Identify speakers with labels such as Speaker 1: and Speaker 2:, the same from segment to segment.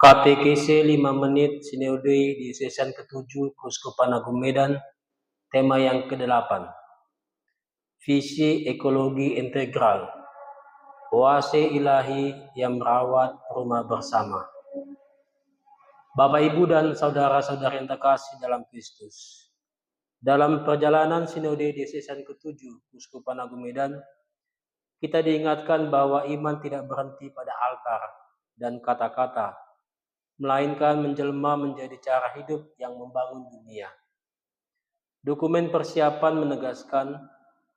Speaker 1: KTKC 5 menit Sinode di season ke-7 Keuskupan Agung Medan, tema yang ke-8. Visi ekologi integral, oase ilahi yang merawat rumah bersama. Bapak Ibu dan saudara-saudari yang terkasih dalam Kristus, dalam perjalanan Sinode di season ke-7 Keuskupan Agung Medan, kita diingatkan bahwa iman tidak berhenti pada altar dan kata-kata, melainkan menjelma menjadi cara hidup yang membangun dunia. Dokumen persiapan menegaskan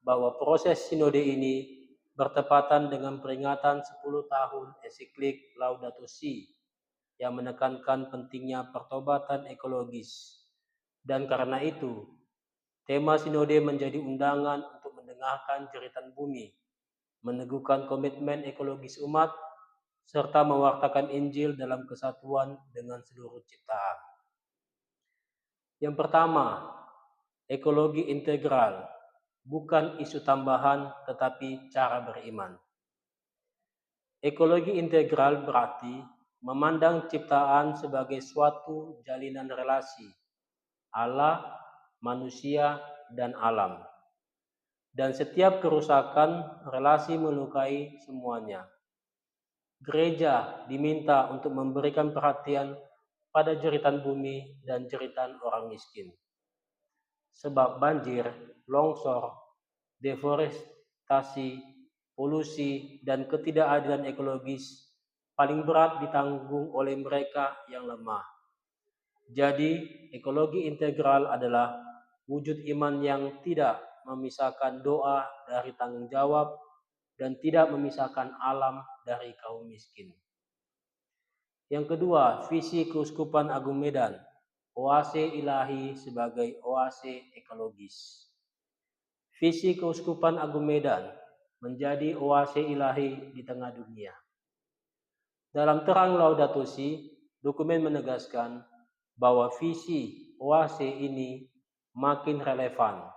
Speaker 1: bahwa proses sinode ini bertepatan dengan peringatan 10 tahun ensiklik Laudato Si yang menekankan pentingnya pertobatan ekologis. Dan karena itu, tema sinode menjadi undangan untuk mendengarkan jeritan bumi, meneguhkan komitmen ekologis umat, serta mewartakan Injil dalam kesatuan dengan seluruh ciptaan. Yang pertama, ekologi integral, bukan isu tambahan tetapi cara beriman. Ekologi integral berarti memandang ciptaan sebagai suatu jalinan relasi Allah, manusia, dan alam. Dan setiap kerusakan relasi melukai semuanya. Gereja diminta untuk memberikan perhatian pada jeritan bumi dan jeritan orang miskin. Sebab banjir, longsor, deforestasi, polusi, dan ketidakadilan ekologis paling berat ditanggung oleh mereka yang lemah. Jadi, ekologi integral adalah wujud iman yang tidak memisahkan doa dari tanggung jawab dan tidak memisahkan alam dari kaum miskin. Yang kedua, visi Keuskupan Agung Medan, oase ilahi sebagai oase ekologis. Visi Keuskupan Agung Medan menjadi oase ilahi di tengah dunia. Dalam terang Laudato Si, dokumen menegaskan bahwa visi oase ini makin relevan.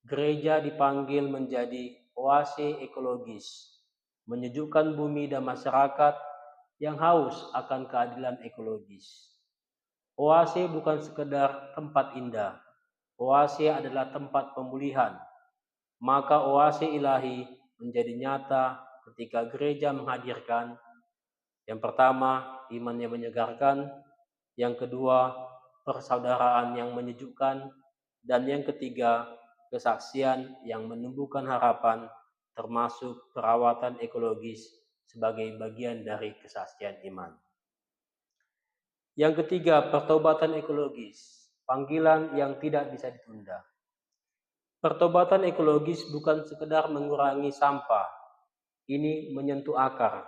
Speaker 1: Gereja dipanggil menjadi oase ekologis, menyejukkan bumi dan masyarakat yang haus akan keadilan ekologis. Oase bukan sekedar tempat indah, oase adalah tempat pemulihan. Maka oase ilahi menjadi nyata ketika gereja menghadirkan yang pertama, iman yang menyegarkan, yang kedua, persaudaraan yang menyejukkan, dan yang ketiga, kesaksian yang menumbuhkan harapan, termasuk perawatan ekologis sebagai bagian dari kesaksian iman. Yang ketiga, pertobatan ekologis, panggilan yang tidak bisa ditunda. Pertobatan ekologis bukan sekedar mengurangi sampah, ini menyentuh akar.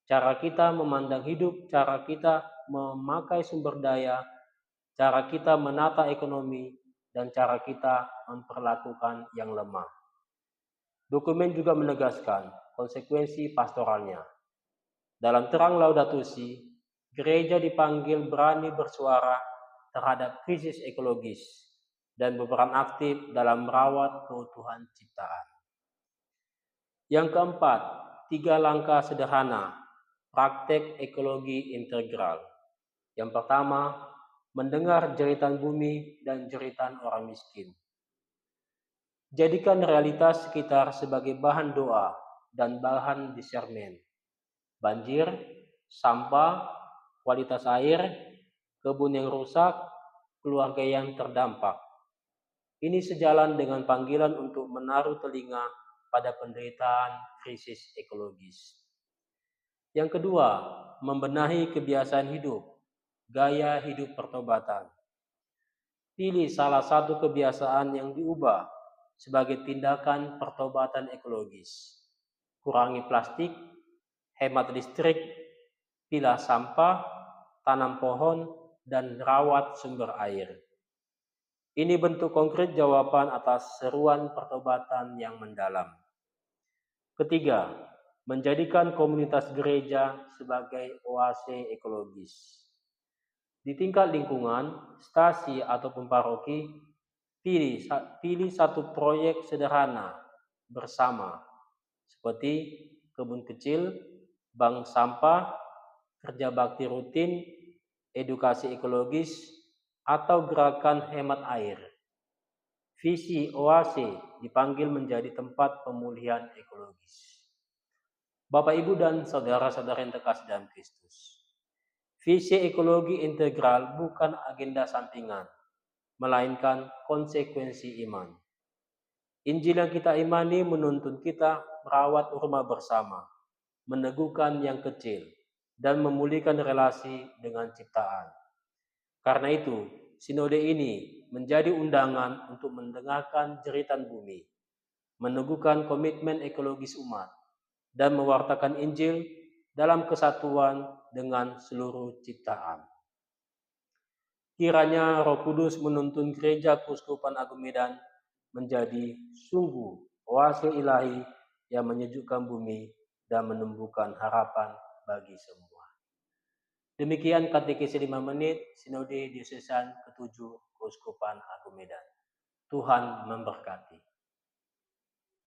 Speaker 1: Cara kita memandang hidup, cara kita memakai sumber daya, cara kita menata ekonomi, dan cara kita memperlakukan yang lemah. Dokumen juga menegaskan konsekuensi pastoralnya. Dalam terang Laudato Si, gereja dipanggil berani bersuara terhadap krisis ekologis dan berperan aktif dalam merawat keutuhan ciptaan. Yang keempat, 3 langkah sederhana praktek ekologi integral. Yang pertama, mendengar jeritan bumi dan jeritan orang miskin. Jadikan realitas sekitar sebagai bahan doa dan bahan discernment. Banjir, sampah, kualitas air, kebun yang rusak, keluarga yang terdampak. Ini sejalan dengan panggilan untuk menaruh telinga pada penderitaan krisis ekologis. Yang kedua, membenahi kebiasaan hidup, gaya hidup pertobatan. Pilih salah satu kebiasaan yang diubah sebagai tindakan pertobatan ekologis. Kurangi plastik, hemat listrik, pilah sampah, tanam pohon, dan rawat sumber air. Ini bentuk konkret jawaban atas seruan pertobatan yang mendalam. Ketiga, menjadikan komunitas gereja sebagai oase ekologis. Di tingkat lingkungan, stasi ataupun paroki, pilih satu proyek sederhana bersama, seperti kebun kecil, bank sampah, kerja bakti rutin, edukasi ekologis, atau gerakan hemat air. Visi OASE dipanggil menjadi tempat pemulihan ekologis. Bapak, Ibu, dan saudara-saudara yang terkasih dalam Kristus. Visi ekologi integral bukan agenda sampingan, melainkan konsekuensi iman. Injil yang kita imani menuntun kita merawat rumah bersama, meneguhkan yang kecil, dan memulihkan relasi dengan ciptaan. Karena itu, sinode ini menjadi undangan untuk mendengarkan jeritan bumi, meneguhkan komitmen ekologis umat, dan mewartakan Injil dalam kesatuan dengan seluruh ciptaan. Kiranya Roh Kudus menuntun Gereja Keuskupan Agung Medan menjadi sungguh oase ilahi yang menyejukkan bumi dan menumbuhkan harapan bagi semua. Demikian katekesi 5 menit Sinode Diosesan ke-7 Keuskupan Agung Medan. Tuhan memberkati.